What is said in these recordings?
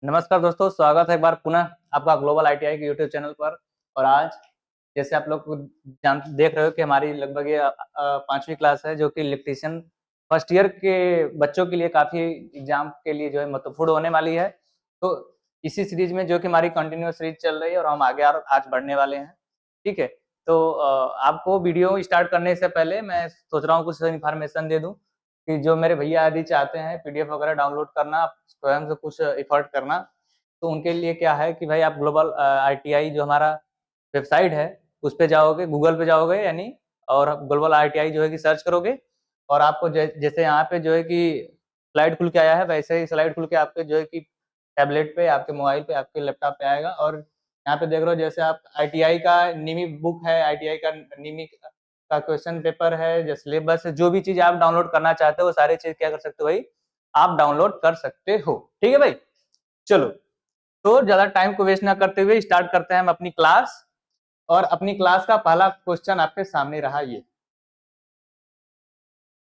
नमस्कार दोस्तों, स्वागत है एक बार पुनः आपका ग्लोबल आईटीआई के यूट्यूब चैनल पर। और आज जैसे आप लोग देख रहे हो कि हमारी लगभग ये 5वीं क्लास है, जो कि इलेक्ट्रीशियन फर्स्ट ईयर के बच्चों के लिए काफ़ी एग्जाम के लिए जो है महत्वपूर्ण होने वाली है। तो इसी सीरीज में जो कि हमारी कंटिन्यूअस सीरीज चल रही है और हम आगे और आज बढ़ने वाले हैं। ठीक है, तो आपको वीडियो स्टार्ट करने से पहले मैं सोच रहा हूँ कुछ इन्फॉर्मेशन दे दूँ कि जो मेरे भैया यदि चाहते हैं पीडीएफ वगैरह डाउनलोड करना, स्वयं से कुछ एफर्ट करना, तो उनके लिए क्या है कि भाई आप ग्लोबल आईटीआई जो हमारा वेबसाइट है उस पे जाओगे, गूगल पे जाओगे यानी, और ग्लोबल आईटीआई जो है कि सर्च करोगे और आपको जैसे यहाँ पे जो है कि स्लाइड खुल के आया है, वैसे ही स्लाइड खुल के आपके जो है कि टैबलेट पे, आपके मोबाइल पे, आपके लैपटॉप पे आएगा। और यहाँ पे देख रहे हो जैसे आप आईटीआई का निमी बुक है, आईटीआई का निमी का क्वेश्चन पेपर है, जो सिलेबस है, जो भी चीज आप डाउनलोड करना चाहते हो वो सारी चीज क्या कर सकते हो भाई, आप डाउनलोड कर सकते हो। ठीक है भाई, चलो तो ज्यादा टाइम को वेस्ट ना करते हुए स्टार्ट करते हैं हम अपनी क्लास। और अपनी क्लास का पहला क्वेश्चन आपके सामने रहा ये।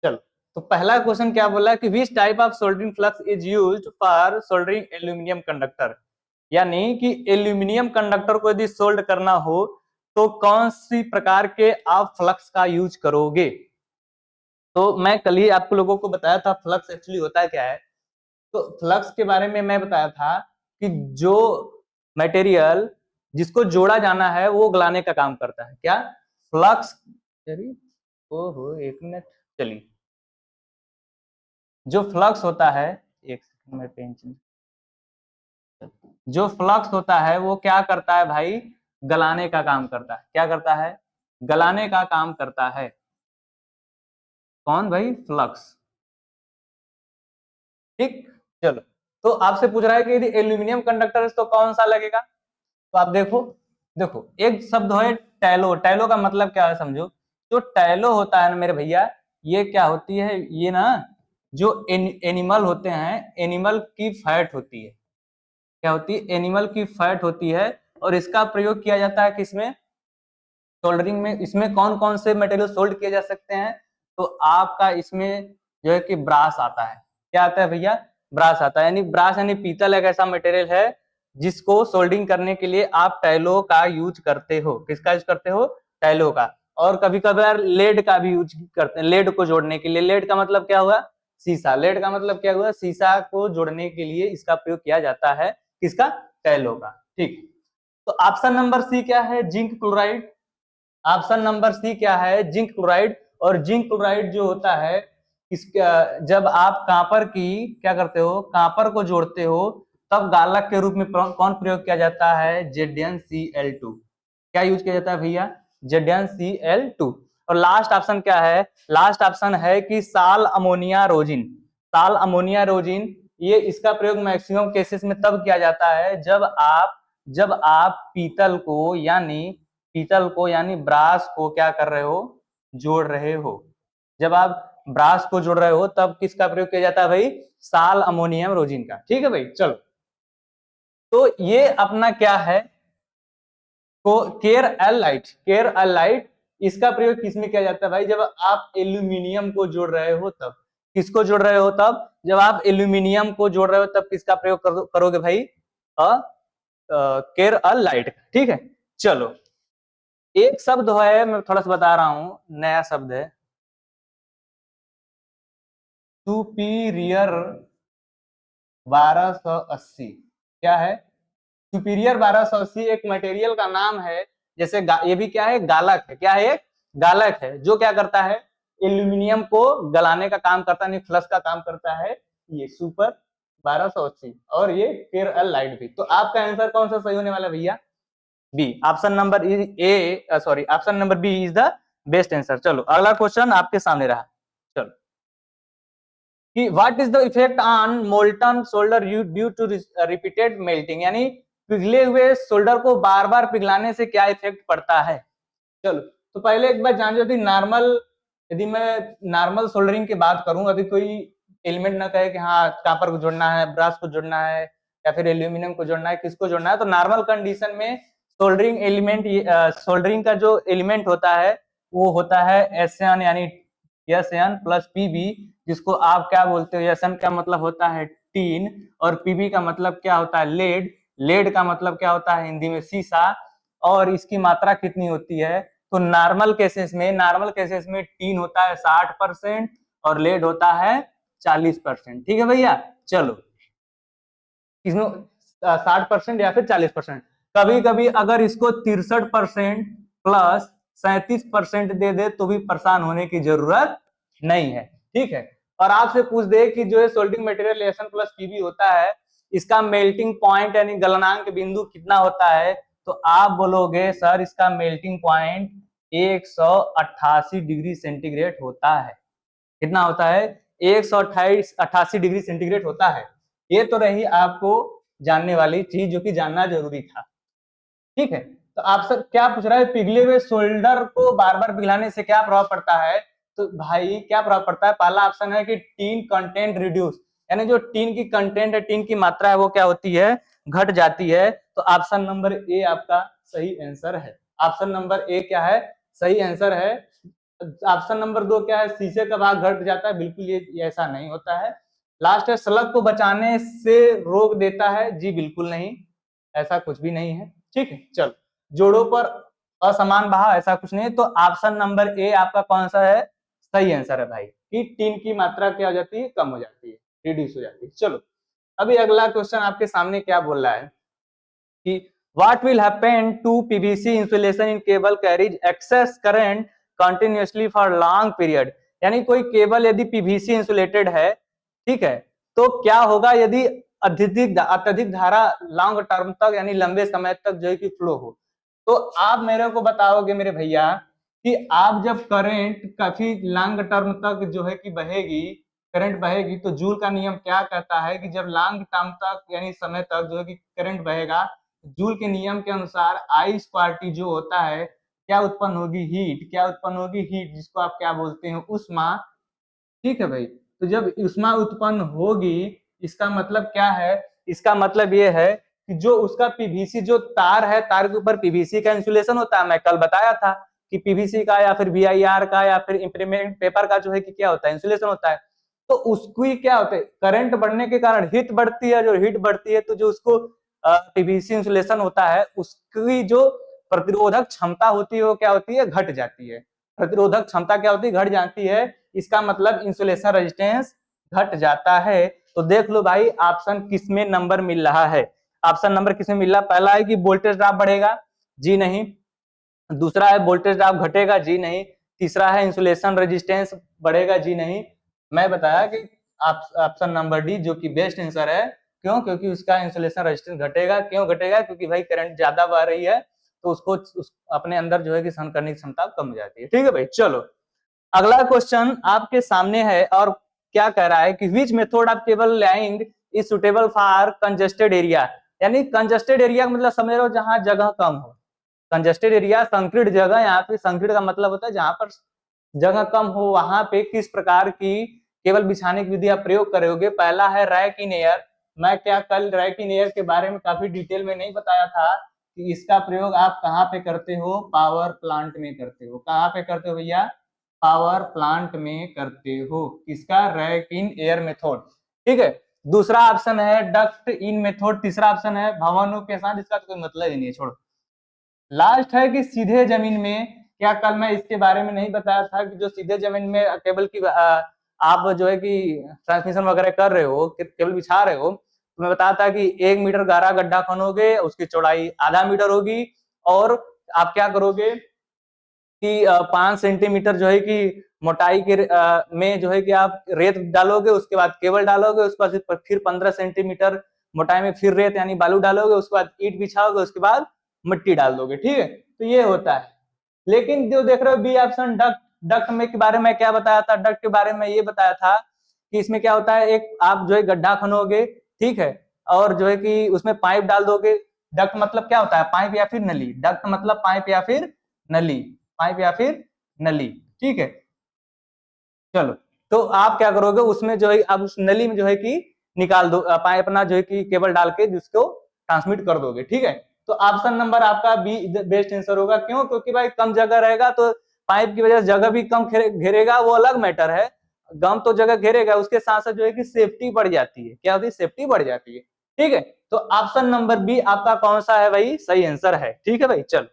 चलो, तो पहला क्वेश्चन क्या बोला कि which type of soldering flux is used for soldering aluminium conductor, यानी कि एल्यूमिनियम कंडक्टर को यदि सोल्ड करना हो तो कौन सी प्रकार के आप फ्लक्स का यूज करोगे। तो मैं कल ही आप लोगों को बताया था फ्लक्स एक्चुअली होता है क्या है। तो फ्लक्स के बारे में मैं बताया था कि जो मटेरियल जिसको जोड़ा जाना है वो गलाने का काम करता है। क्या फ्लक्स, ओहो एक मिनट, चलिए, जो फ्लक्स होता है, एक सेकंड में पेन चेंज, जो फ्लक्स होता है वो क्या करता है भाई, गलाने का काम करता है। क्या करता है, गलाने का काम करता है। कौन भाई, फ्लक्स। ठीक, चलो, तो आपसे पूछ रहा है कि यदि एल्यूमिनियम कंडक्टर है तो कौन सा लगेगा। तो आप देखो, देखो एक शब्द है टैलो। टैलो का मतलब क्या है समझो। जो टैलो होता है ना मेरे भैया, ये क्या होती है, ये ना जो एनिमल होते हैं, एनिमल की फैट होती है। क्या होती है, एनिमल की फैट होती है। और इसका प्रयोग किया जाता है किसमें, सोल्डरिंग में। इसमें कौन कौन से मटेरियल सोल्ड किए जा सकते हैं, तो आपका इसमें जो है कि ब्रास आता है। क्या आता है भैया, ब्रास आता है। यानी ब्रास यानी पीतल एक ऐसा मटेरियल है जिसको सोल्डिंग करने के लिए आप टैलो का यूज करते हो। किसका यूज करते हो, टैलो का। और कभी कभार लेड का भी यूज करते हैं, लेड को जोड़ने के लिए। लेड का मतलब क्या हुआ, शीशा। लेड का मतलब क्या हुआ, शीशा को जोड़ने के लिए इसका प्रयोग किया जाता है। किसका, टैलो का। ठीक, तो ऑप्शन नंबर सी क्या है, zinc chloride. Option number C क्या है, जिंक क्लोराइड। और जिंक क्लोराइड जो होता है, इसका जब आप कांपर की क्या करते हो, कांपर को जोड़ते हो, तब गालक के रूप में कौन प्रयोग किया जाता है, ZnCl2। क्या यूज किया जाता है भैया, ZnCl2। और लास्ट ऑप्शन क्या है, लास्ट ऑप्शन है कि साल अमोनिया रोजिन। साल अमोनिया रोजिन, ये इसका प्रयोग मैक्सिमम केसेस में तब किया जाता है जब आप पीतल को यानी ब्रास को क्या कर रहे हो, जोड़ रहे हो। जब आप ब्रास को जोड़ रहे हो तब किसका प्रयोग किया जाता है भाई, साल अमोनियम रोजिन का। ठीक है भाई, चलो, तो ये अपना क्या है, केर एल लाइट। केर एल लाइट, इसका प्रयोग किसमें किया जाता है भाई, जब आप एल्यूमिनियम को जोड़ रहे हो तब। किसको जोड़ रहे हो तब, जब आप एल्यूमिनियम को जोड़ रहे हो तब किसका प्रयोग करोगे भाई, केर एल लाइट। ठीक है, चलो, एक शब्द है, मैं थोड़ा सा बता रहा हूं, नया शब्द है, सुपीरियर 1280। क्या है, सुपीरियर 1280 एक मटेरियल का नाम है। जैसे ये भी क्या है, गालक है। क्या है, गालक है, जो क्या करता है, एल्यूमिनियम को गलाने का काम करता है, फ्लश का काम करता है, ये सुपर 1280। और ये केर एल लाइट भी। तो आपका आंसर कौन सा सही होने वाला भैया, B. Option number option number B is the best answer. चलो अगला क्वेश्चन आपके सामने रहा। चलो, कि what is the effect on molten solder due to repeated melting, यानी पिघले हुए सोल्डर को बार बार पिघलाने से क्या इफेक्ट पड़ता है। चलो, तो पहले एक बार जान लो, यदि मैं नॉर्मल सोल्डरिंग की बात करूं, अभी कोई एलिमेंट ना कहे कि हाँ कॉपर को जोड़ना है, ब्रास को जोड़ना है, या फिर एल्यूमिनियम को जोड़ना है, किसको जोड़ना है, तो नॉर्मल कंडीशन में सोल्डरिंग का जो एलिमेंट होता है वो होता है SN यानी SN प्लस PB, जिसको आप क्या बोलते हो, SN का मतलब होता है टीन, और पीबी का मतलब क्या होता है लेड, लेड का मतलब क्या होता है हिंदी में शीशा, और इसकी मात्रा कितनी होती है, तो नॉर्मल केसेस में टीन होता है 60% और लेड होता है 40%। ठीक है भैया, चलो इसमें 60% या फिर 40%। कभी कभी अगर इसको 63% प्लस 37% दे दे तो भी परेशान होने की जरूरत नहीं है। ठीक है, और आपसे पूछ दे कि जो है soldering material Sn plus PB होता है, इसका मेल्टिंग पॉइंट यानी गलनांक बिंदु कितना होता है, तो आप बोलोगे सर इसका मेल्टिंग पॉइंट 188 डिग्री सेंटीग्रेड होता है। कितना होता है, 188 डिग्री सेंटीग्रेड होता है। ये तो रही आपको जानने वाली चीज जो कि जानना जरूरी था। ठीक है, तो आप सब क्या पूछ रहा है, पिघले हुए सोल्डर को बार बार पिघलाने से क्या प्रभाव पड़ता है, तो भाई क्या प्रभाव पड़ता है, पहला ऑप्शन है कि टीन कंटेंट रिड्यूस, यानी जो टीन की कंटेंट है, टीन की मात्रा है वो क्या होती है, घट जाती है। तो ऑप्शन नंबर ए आपका सही आंसर है। ऑप्शन नंबर ए क्या है, सही आंसर है। ऑप्शन नंबर 2 क्या है, शीशे का भाग घट जाता है, बिल्कुल ये ऐसा नहीं होता है। लास्ट है स्लग को बचाने से रोक देता है, जी बिल्कुल नहीं, ऐसा कुछ भी नहीं है। ठीक है, चलो जोड़ों पर असमान बहाव ऐसा कुछ नहीं है, तो ऑप्शन नंबर ए आपका कौन सा है, सही आंसर है भाई, कि टीन की मात्रा क्या हो जाती है, कम हो जाती है, रिड्यूस हो जाती है। चलो अभी अगला क्वेश्चन आपके सामने क्या बोल रहा है कि what will happen to PVC insulation in cable carries excess current continuously for long period, यानी कोई केबल यदि पीवीसी इंसुलेटेड है, ठीक है, तो क्या होगा यदि अत्यधिक धारा लॉन्ग टर्म तक यानी लंबे समय तक जो है कि फ्लो हो। तो आप मेरे को बताओगे मेरे भैया कि आप जब करंट काफी लॉन्ग टर्म तक जो है कि करंट बहेगी, तो जूल का नियम क्या कहता है कि जब लॉन्ग टर्म तक यानी समय तक जो है कि करंट बहेगा, जूल के नियम के अनुसार आई स्क्वायर टी जो होता है क्या उत्पन्न होगी, हीट, क्या उत्पन्न होगी, हीट, जिसको आप क्या बोलते हैं, उष्मा। ठीक है भाई, तो जब उष्मा उत्पन्न होगी इसका मतलब क्या है, इसका मतलब ये है कि जो उसका पीवीसी जो तार है, तार के ऊपर पीवीसी का इंसुलेशन होता है, मैं कल बताया था कि पीवीसी का या फिर बीआईआर का या फिर इम्प्रीमेंट पेपर का जो है कि क्या होता है, इंसुलेशन होता है। तो उसको क्या होता है, करंट बढ़ने के कारण हीट बढ़ती है, जो हीट बढ़ती है तो जो उसको पीवीसी इंसुलेशन होता है उसकी जो प्रतिरोधक क्षमता होती है वो क्या होती है, घट जाती है। प्रतिरोधक क्षमता क्या होती है, घट जाती है, इसका मतलब इंसुलेशन रेजिस्टेंस घट जाता है। तो देख लो भाई ऑप्शन किसमें नंबर मिल रहा है, ऑप्शन नंबर किसमें मिल रहा है, पहला है कि वोल्टेज ड्रॉप बढ़ेगा, जी नहीं। दूसरा है वोल्टेज ड्रॉप घटेगा, जी नहीं। तीसरा है इंसुलेशन रेजिस्टेंस बढ़ेगा, जी नहीं। मैं बताया कि ऑप्शन नंबर डी जो कि बेस्ट आंसर है। क्यों, क्योंकि उसका इंसुलेशन रेजिस्टेंस घटेगा। क्यों घटेगा, क्योंकि भाई करंट ज्यादा बह रही है तो उसको अपने अंदर जो है कि सहन करने की क्षमता कम हो जाती है। ठीक है भाई, चलो अगला क्वेश्चन आपके सामने है और क्या कह रहा है कि which method of cable lying is suitable for congested area, यानी कंजेस्टेड एरिया मतलब समझ रहे हो जहां जगह कम हो। कंजेस्टेड एरिया संकीर्ण जगह, यहाँ पे संकीर्ण का मतलब होता है जहां पर जगह कम हो, वहां पे किस प्रकार की केबल बिछाने की विधि आप प्रयोग करोगे। पहला है रैक इन एयर। मैं क्या कल रैक इन एयर के बारे में काफी डिटेल में नहीं बताया था कि इसका प्रयोग आप कहाँ पे करते हो, पावर प्लांट में करते हो। कहाँ पे करते हो भैया, पावर प्लांट में करते हो। किसका, रैक इन एयर मेथड। ठीक है, दूसरा ऑप्शन है डक्ट इन मेथड। तीसरा ऑप्शन है भवनों के साथ, इसका तो कोई मतलब ही नहीं है, छोड़ो। लास्ट है कि सीधे जमीन में। क्या कल मैं इसके बारे में नहीं बताया था कि जो सीधे जमीन में केबल की आप जो है कि ट्रांसमिशन वगैरह कर रहे हो, केबल बिछा रहे हो, तो मैं बताया था कि 1 मीटर गहरा गड्ढा खनोगे, उसकी चौड़ाई आधा मीटर होगी, और आप क्या करोगे कि 5 सेंटीमीटर जो है कि मोटाई के में जो है कि आप रेत डालोगे, उसके बाद केबल डालोगे, उसके बाद फिर 15 सेंटीमीटर मोटाई में फिर रेत यानी बालू डालोगे, उसके बाद ईट बिछाओगे, उसके बाद मिट्टी डाल दोगे। ठीक है, तो ये होता है। लेकिन जो देख रहे हो बी ऑप्शन डक्ट, डक्ट में के बारे में क्या बताया था, डक्ट के बारे में ये बताया था कि इसमें क्या होता है, एक आप जो है गड्ढा खनोगे, ठीक है, और जो है कि उसमें पाइप डाल दोगे। डक्ट मतलब क्या होता है, पाइप या फिर नली। डक्ट मतलब पाइप या फिर नली, पाइप या फिर नली। ठीक है, चलो तो आप क्या करोगे, उसमें जो है अब उस नली में जो है कि निकाल दो पाइप, अपना जो है कि केबल डाल के जिसको ट्रांसमिट कर दोगे। ठीक है, तो ऑप्शन नंबर आपका बी बेस्ट आंसर होगा। क्यों, क्योंकि भाई कम जगह रहेगा तो पाइप की वजह से जगह भी कम घेरेगा, वो अलग मैटर है। गम तो जगह घेरेगा, उसके साथ साथ जो है कि सेफ्टी बढ़ जाती है। क्या होती है? सेफ्टी बढ़ जाती है। ठीक है, तो ऑप्शन नंबर बी आपका कौन सा है भाई? सही आंसर है। ठीक है भाई, चलो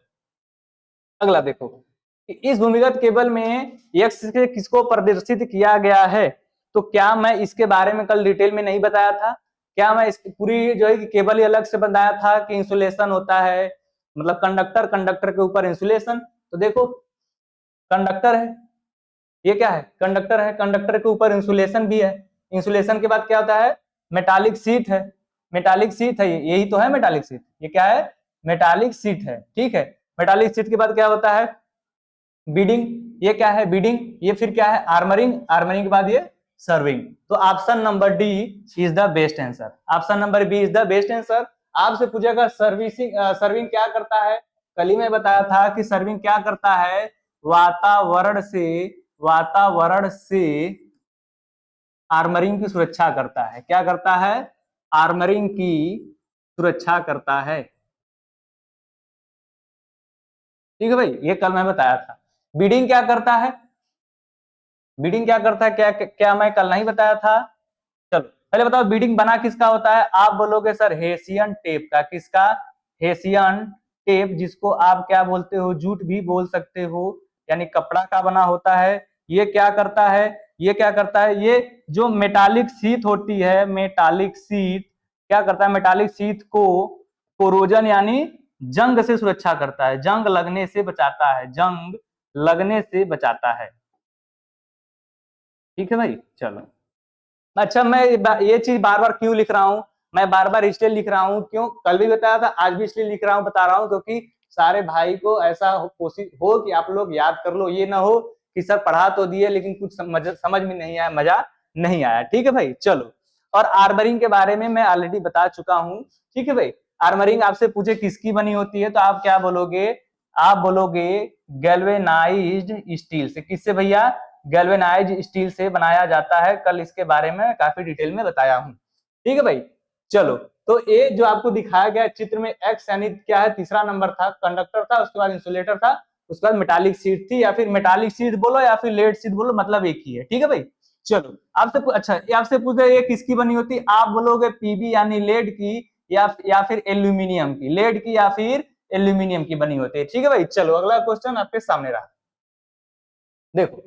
अगला देखो कि इस भूमिगत केबल में एक्स से किसको प्रदर्शित किया गया है। तो क्या मैं इसके बारे में कल डिटेल में नहीं बताया था? क्या मैं इस पूरी जो है कि केबल ही अलग से बताया था कि इंसुलेशन होता है, मतलब कंडक्टर, कंडक्टर के ऊपर इंसुलेशन। तो देखो कंडक्टर है, ये क्या है? कंडक्टर है, कंडक्टर के ऊपर इंसुलेशन भी है। इंसुलेशन के बाद क्या होता है? मेटालिक सीट है, मेटालिक सीट है, यही तो है मेटालिक सीट। ये क्या है? मेटालिक सीट है। ठीक है, मेटालिक सीट के बाद क्या होता है? बीडिंग। ये क्या है? बीडिंग। ये फिर क्या है? आर्मरिंग। आर्मरिंग के बाद ये सर्विंग। तो option number D is the best answer. Option number B is the best answer. आपसे पूछेगा सर्विसिंग, सर्विंग क्या करता है? कल ही मैं बताया था कि सर्विंग क्या करता है? वातावरण से, वातावरण से आर्मरिंग की सुरक्षा करता है। क्या करता है? आर्मरिंग की सुरक्षा करता है। ठीक है भाई, ये कल मैं बताया था। बीडिंग क्या करता है? बीडिंग क्या करता है? क्या मैं कल नहीं बताया था? चलो पहले बताओ बीडिंग बना किसका होता है? आप बोलोगे सर हेसियन टेप का। किसका? हेसियन टेप, जिसको आप क्या बोलते हो? जूट भी बोल सकते हो, यानी कपड़ा का बना होता है। ये क्या करता है? ये क्या करता है? ये जो मेटालिक शीट होती है, मेटालिक शीट क्या करता है? मेटालिक शीट को कोरोजन यानी जंग से सुरक्षा करता है, जंग लगने से बचाता है, जंग लगने से बचाता है। ठीक है भाई, चलो अच्छा मैं ये चीज बार बार क्यों लिख रहा हूँ? मैं बार बार इसलिए लिख रहा हूँ, क्यों कल भी बताया था, आज भी इसलिए लिख रहा हूँ, बता रहा हूँ क्योंकि सारे भाई को ऐसा कोशिश हो कि आप लोग याद कर लो। ये ना हो कि सर पढ़ा तो दिए लेकिन कुछ समझ में नहीं आया, मजा नहीं आया। ठीक है भाई, चलो। और आर्मरिंग के बारे में मैं ऑलरेडी बता चुका हूँ। ठीक है भाई, आर्मरिंग आपसे पूछे किसकी बनी होती है तो आप क्या बोलोगे? आप बोलोगे गैल्वेनाइज्ड स्टील से। किससे भैया? गैल्वेनाइज्ड स्टील से बनाया जाता है। कल इसके बारे में काफी डिटेल में बताया हूं। ठीक है भाई, चलो। तो ये जो आपको दिखाया गया चित्र में एक्स यानी क्या है? तीसरा नंबर था, कंडक्टर था, उसके बाद इंसुलेटर था, उसके बाद मेटालिक शीट थी, या फिर मेटालिक शीट बोलो या फिर लेड शीट बोलो, मतलब एक ही है। ठीक है भाई, चलो आपसे अच्छा आपसे पूछे ये किसकी बनी होती? आप बोलोगे पीबी यानी लेड की, या फिर एल्यूमिनियम की। लेड की या फिर एल्यूमिनियम की बनी होती है। ठीक है भाई, चलो अगला क्वेश्चन आपके सामने रहा। देखो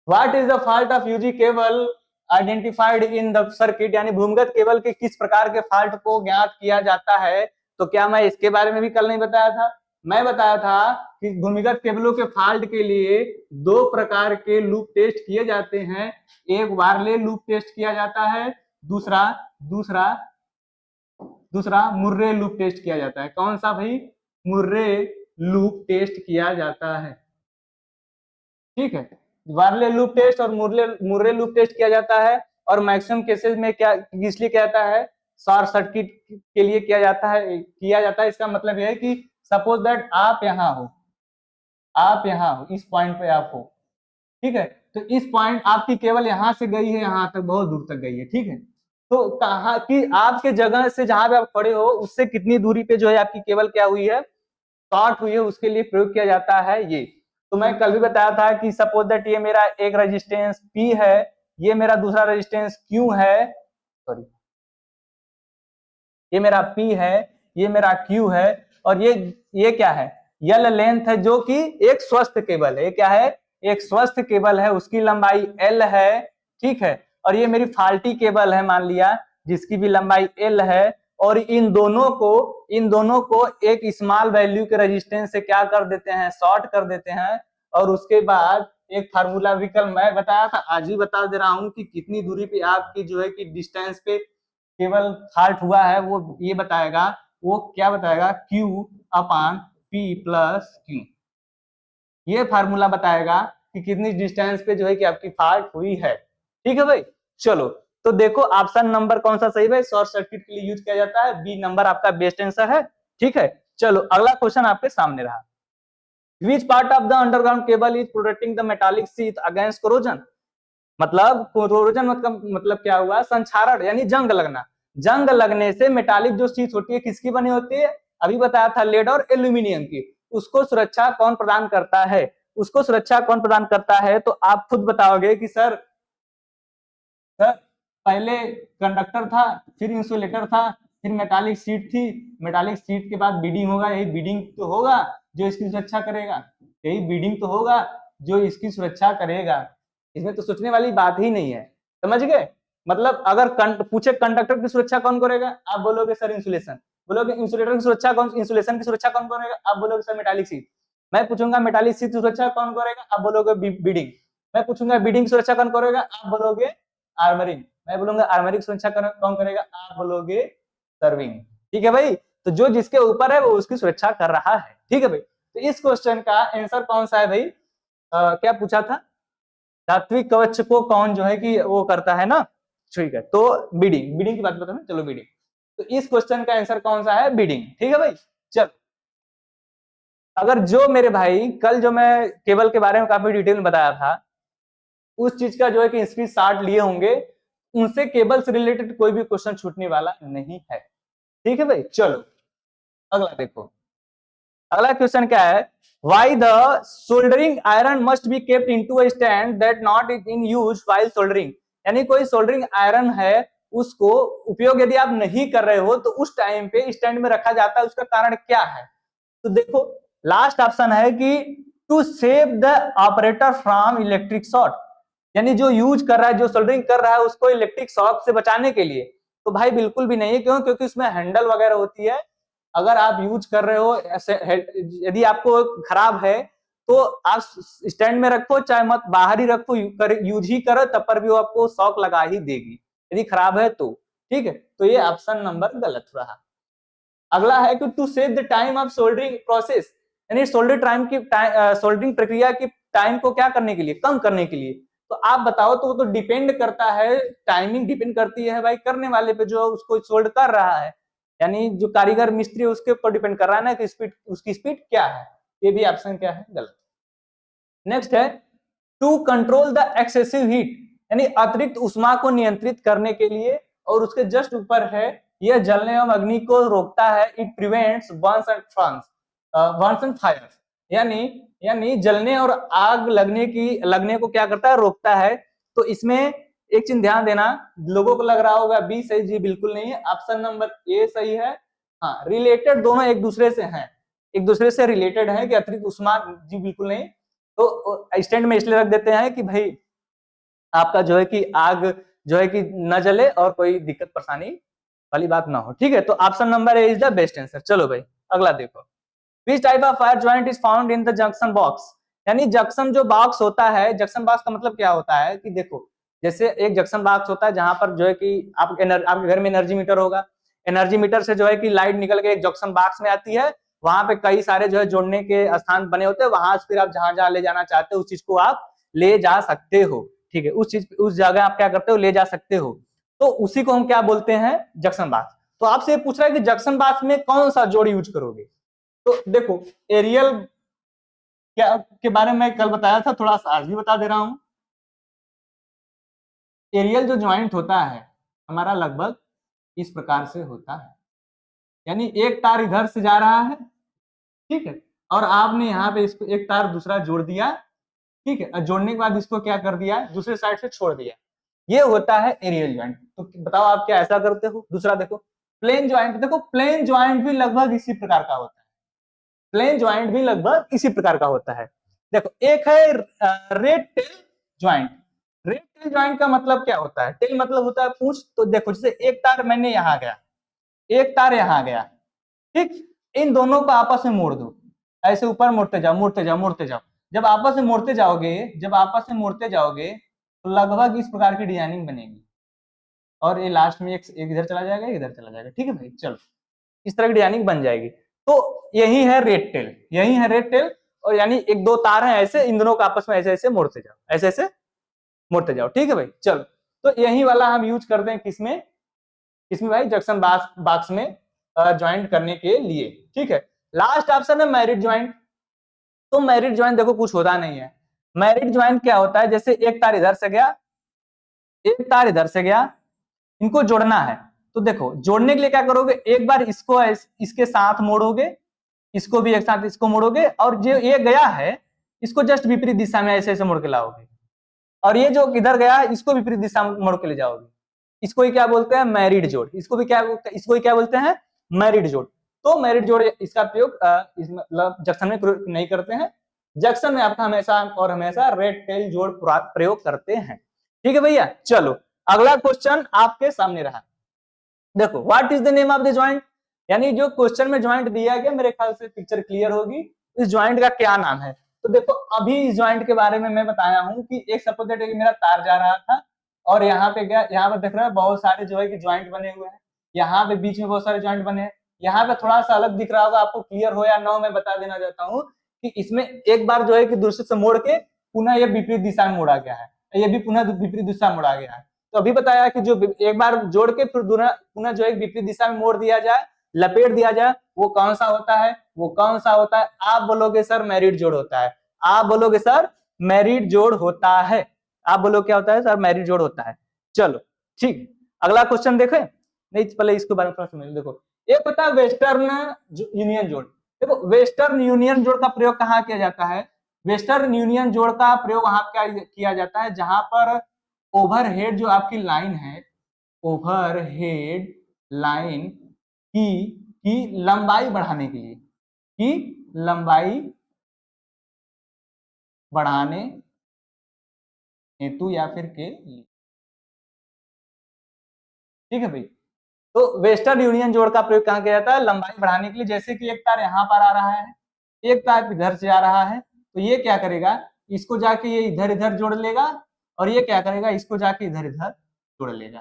what is the fault of UG cable identified in the circuit, यानी भूमिगत केबल के किस प्रकार के फॉल्ट को ज्ञात किया जाता है। तो क्या मैं इसके बारे में भी कल नहीं बताया था? मैं बताया था कि भूमिगत केबलों के फॉल्ट के लिए दो प्रकार के लूप टेस्ट किए जाते हैं। एक वारले लूप टेस्ट किया जाता है, दूसरा दूसरा दूसरा मुर्रे लूप टेस्ट किया जाता है। कौन सा भाई? मुर्रे लूप टेस्ट किया जाता है। ठीक है, वार्ले लूप टेस्ट और मुर्रे लूप टेस्ट किया जाता है। और मैक्सिमम केसेस में क्या इसलिए किया जाता है? शॉर्ट सर्किट के लिए किया जाता है। इसका मतलब यह है कि सपोज दैट आप यहाँ हो, आप यहाँ हो, इस पॉइंट पे आप हो। ठीक है, तो इस पॉइंट आपकी केबल यहाँ से गई है, यहाँ तक बहुत दूर तक गई है। ठीक है, तो कहा कि आपके जगह से जहां पे आप खड़े हो उससे कितनी दूरी पे जो है आपकी केबल क्या हुई है? शॉर्ट हुई है, उसके लिए प्रयोग किया जाता है ये। तो मैं कल भी बताया था कि सपोज दैट ये मेरा एक रेजिस्टेंस P है, ये मेरा दूसरा रेजिस्टेंस Q है, सॉरी ये मेरा P है, ये मेरा Q है, और ये क्या है? L लेंथ है, जो कि एक स्वस्थ केबल है। ये क्या है? एक स्वस्थ केबल है, उसकी लंबाई L है। ठीक है, और ये मेरी फाल्टी केबल है मान लिया, जिसकी भी लंबाई L है। और इन दोनों को एक स्मॉल वैल्यू के रेजिस्टेंस से क्या कर देते हैं? शॉर्ट कर देते हैं। और उसके बाद एक फार्मूला भी कल मैं बताया था, आज भी बता दे रहा हूं कि कितनी दूरी पे आपकी जो है कि डिस्टेंस पे केवल फॉल्ट हुआ है, वो ये बताएगा। वो क्या बताएगा? Q अपान P प्लस Q। ये फार्मूला बताएगा कि कितनी डिस्टेंस पे जो है कि आपकी फॉल्ट हुई है। ठीक है भाई, चलो। तो देखो ऑप्शन नंबर कौन सा सही है? शॉर्ट सर्किट के लिए यूज किया जाता है, बी नंबर आपका बेस्ट आंसर है। ठीक है, चलो अगला क्वेश्चन आपके सामने रहा। Which part of the underground cable is protecting the metallic sheet against corrosion. मतलब कोरोजन मतलब क्या हुआ? संक्षारण यानी जंग लगना। जंग लगने से मेटालिक जो शीट होती है किसकी बनी होती है? अभी बताया था लेड और एल्यूमिनियम की। उसको सुरक्षा कौन प्रदान करता है? उसको सुरक्षा कौन प्रदान करता है? तो आप खुद बताओगे कि सर पहले कंडक्टर था, फिर इंसुलेटर था, फिर मेटालिक शीट थी, मेटालिक शीट के बाद बीडिंग होगा, यही बीडिंग तो होगा जो इसकी सुरक्षा करेगा, यही बीडिंग तो होगा जो इसकी सुरक्षा करेगा। इसमें तो सोचने वाली बात ही नहीं है, समझ गए। मतलब अगर पूछे कंडक्टर की सुरक्षा कौन करेगा, आप बोलोगे सर इंसुलेशन, बोलोगे इंसुलेटर की सुरक्षा कौन, इंसुलेशन की सुरक्षा कौन करेगा, आप बोलोगे सर मेटालिक शीट। मैं पूछूंगा मेटालिक शीट की सुरक्षा कौन करेगा, आप बोलोगे बीडिंग। मैं पूछूंगा बीडिंग की सुरक्षा कौन करेगा, आप बोलोगे आर्मरिंग। मैं बोलूंगा आर्मरिंग सुरक्षा कौन करेगा, आप बोलोगे सर्विंग। ठीक है भाई, तो जो जिसके ऊपर है वो उसकी सुरक्षा कर रहा है। ठीक है भाई, तो इस क्वेश्चन का आंसर कौन सा है भाई, क्या पूछा था, धात्विक कवच को कौन जो है कि वो करता है ना। ठीक है, तो बीडिंग, बीडिंग की बात बताओ, चलो बीडिंग। तो इस क्वेश्चन का आंसर कौन सा है, बीडिंग। ठीक है भाई, चल। अगर जो मेरे भाई कल जो मैं केबल के बारे में काफी डिटेल में बताया था, उस चीज का जो है कि स्क्रीनशॉट लिए होंगे, उनसे केबल से रिलेटेड कोई भी क्वेश्चन छूटने वाला नहीं है। ठीक है भाई, चलो अगला देखो। अगला क्वेश्चन क्या है, why the soldering iron must be kept into a stand that not in use while soldering. यानी कोई सोल्डरिंग आयरन है, उसको उपयोग यदि आप नहीं कर रहे हो तो उस टाइम पे स्टैंड में रखा जाता है, उसका कारण क्या है। तो देखो लास्ट ऑप्शन है कि to save the operator from electric short, यानी जो यूज कर रहा है, जो सोल्डरिंग कर रहा है, उसको इलेक्ट्रिक शॉक से बचाने के लिए। तो भाई बिल्कुल भी नहीं है, क्यों, क्योंकि उसमें हैंडल वगैरह होती है। अगर आप यूज कर रहे हो ऐसे, यदि आपको खराब है तो आप स्टैंड में रखो, चाहे मत बाहर ही रखो, यूज ही करो, तब पर भी वो आपको शॉक लगा ही देगी यदि खराब है तो। ठीक है, तो ये ऑप्शन नंबर गलत रहा। अगला है कि to save the time of soldering process, यानी सोल्डर टाइम की सोल्डरिंग प्रक्रिया की टाइम को क्या करने के लिए, कम करने के लिए। तो आप बताओ, तो वो तो डिपेंड करता है, टाइमिंग डिपेंड करती है भाई करने वाले पे, जो उसको सोल्ड कर रहा है, यानी जो कारीगर मिस्त्री है उसके ऊपर डिपेंड कर रहा है ना कि स्पीड, उसकी स्पीड क्या है। ये भी ऑप्शन क्या है, गलत। नेक्स्ट है to control the excessive heat, यानी अतिरिक्त उष्मा को नियंत्रित करने के लिए, और उसके जस्ट ऊपर है यह जलने एवं अग्नि को रोकता है, it prevents Burns and fire, यानी यानी जलने और आग लगने को क्या करता है, रोकता है। तो इसमें एक चीज ध्यान देना, लोगों को लग रहा होगा बी सही, जी बिल्कुल नहीं है, ऑप्शन नंबर ए सही है। हाँ, रिलेटेड दोनों एक दूसरे से हैं, एक दूसरे से रिलेटेड है कि अतिरिक्त उष्मा, जी बिल्कुल नहीं। तो स्टैंड में इसलिए रख देते हैं कि भाई आपका जो है कि आग जो है कि न जले और कोई दिक्कत परेशानी वाली बात ना हो। ठीक है, तो option number A is the best answer. चलो भाई अगला देखो, which type of fire joint is found in the junction box, यानी जंक्शन जो बॉक्स होता है, जंक्शन बॉक्स का मतलब क्या होता है कि देखो, जैसे एक जंक्शन बॉक्स होता है जहां पर जो है कि आपके घर में एनर्जी मीटर होगा, एनर्जी मीटर से जो है कि लाइट निकल के एक जंक्शन बॉक्स में आती है, वहां पे कई सारे जो है जोड़ने के स्थान बने होते हैं, वहां से फिर आप जहां जहां ले जाना चाहते हो उस चीज को आप ले जा सकते हो। ठीक है, उस जगह आप क्या करते हो, ले जा सकते हो। तो उसी को हम क्या बोलते हैं, जंक्शन बॉक्स। तो आपसे पूछ रहा है कि जंक्शन बॉक्स में कौन सा जोड़ यूज करोगे। तो देखो एरियल क्या के बारे में कल बताया था, थोड़ा सा आज भी बता दे रहा हूं। एरियल जो ज्वाइंट होता है हमारा लगभग इस प्रकार से होता है, यानी एक तार इधर से जा रहा है, ठीक है, और आपने यहाँ पे इसको एक तार दूसरा जोड़ दिया, ठीक है, और जोड़ने के बाद इसको क्या कर दिया, दूसरे साइड से छोड़ दिया, ये होता है एरियल ज्वाइंट। तो बताओ आप क्या ऐसा करते हो। दूसरा देखो प्लेन ज्वाइंट, देखो प्लेन ज्वाइंट भी लगभग इसी प्रकार का होता है, प्लेन ज्वाइंट भी लगभग इसी प्रकार का होता है। देखो एक है red tell joint, red tell joint का मतलब क्या होता है, टेल मतलब होता है पूंछ। तो देखो जैसे एक तार मैंने यहां गया, एक तार यहां गया, ठीक, इन दोनों को आपस में मोड़ दो, ऐसे ऊपर मोड़ते जाओ मोड़ते जाओ मोड़ते जाओ। जब आपस में मोड़ते जाओगे, जब आपस में मोड़ते जाओगे तो लगभग इस प्रकार की डिजाइनिंग बनेगी, और ये लास्ट में एक इधर चला जाएगा, इधर चला जाएगा। ठीक है भाई, चलो इस तरह की डिजाइनिंग बन जाएगी। तो यही है रेड टेल, यही है रेड टेल। और यानी एक दो तार हैं ऐसे, इन दोनों को आपस में ऐसे ऐसे मोड़ते जाओ, ऐसे ऐसे मोड़ते जाओ। ठीक है भाई, चलो तो यही वाला हम यूज करते हैं किसमें, किसमें भाई, जंक्शन बॉक्स में ज्वाइंट करने के लिए। ठीक है, लास्ट ऑप्शन है मैरिड ज्वाइंट। तो मैरिड ज्वाइंट देखो कुछ होता नहीं है। मैरिड ज्वाइंट क्या होता है, जैसे एक तार इधर से गया, एक तार इधर से गया, इनको जोड़ना है। तो देखो जोड़ने के लिए क्या करोगे, एक बार इसको इसके साथ मोड़ोगे, इसको भी एक साथ इसको मोड़ोगे, और जो ये गया है इसको जस्ट विपरीत दिशा में ऐसे ऐसे मोड़ के लाओगे, और ये जो इधर गया इसको विपरीत दिशा में मोड़ के ले जाओगे। इसको ही क्या बोलते हैं, मैरिड जोड़। इसको ही क्या बोलते हैं, मैरिड जोड़। तो मैरिड जोड़ इसका प्रयोग मतलब जंक्शन में नहीं करते हैं, जंक्शन में आपका हमेशा और हमेशा रेड टेल जोड़ प्रयोग करते हैं। ठीक है भैया, चलो अगला क्वेश्चन आपके सामने रहा। देखो, what is the name of the joint, यानी जो क्वेश्चन में ज्वाइंट दिया गया, मेरे ख्याल से पिक्चर क्लियर होगी, इस ज्वाइंट का क्या नाम है। तो देखो, अभी इस ज्वाइंट के बारे में मैं बताया हूं कि एक सपोज दैट मेरा तार जा रहा था और यहाँ पे गया, यहाँ पे देख रहा है बहुत सारे जो है कि ज्वाइंट बने हुए हैं, यहाँ पे बीच में बहुत सारे ज्वाइंट बने हैं, यहाँ पे थोड़ा सा अलग दिख रहा होगा आपको, क्लियर हो या ना हो मैं बता देना चाहता हूँ कि इसमें एक बार जो है कि दूसरे से मोड़ के पुनः ये विपरीत दिशा में मोड़ा गया है, ये भी पुनः विपरीत दिशा में मोड़ा गया है। तो अभी बताया कि जो एक बार जोड़ के फिर पुनः जो है विपरीत दिशा में मोड़ दिया जाए, लपेट दिया जाए, वो कौन सा होता है, वो कौन सा होता है, आप बोलोगे सर मैरिड जोड़ होता है, आप बोलोगे सर मैरिड जोड़ होता है, आप बोलो क्या होता है सर, मैरिड जोड़ होता है। चलो ठीक, अगला क्वेश्चन देखें, नहीं पहले इसके बारे में थोड़ा समझ। देखो, एक होता है वेस्टर्न यूनियन जोड़। देखो, वेस्टर्न यूनियन जोड़ का प्रयोग कहाँ किया जाता है, वेस्टर्न यूनियन जोड़ का प्रयोग वहां क्या किया जाता है जहां पर ओवरहेड जो आपकी लाइन है, ओवरहेड लाइन की लंबाई बढ़ाने के लिए, की लंबाई बढ़ाने हेतु या फिर के लिए। ठीक है भाई, तो वेस्टर्न यूनियन जोड़ का प्रयोग कहां किया जाता है, लंबाई बढ़ाने के लिए। जैसे कि एक तार यहाँ पर आ रहा है, एक तार इधर से आ रहा है, तो ये क्या करेगा, इसको जाके ये इधर इधर जोड़ लेगा, और ये क्या करेगा, इसको जाके इधर इधर जोड़ लेगा।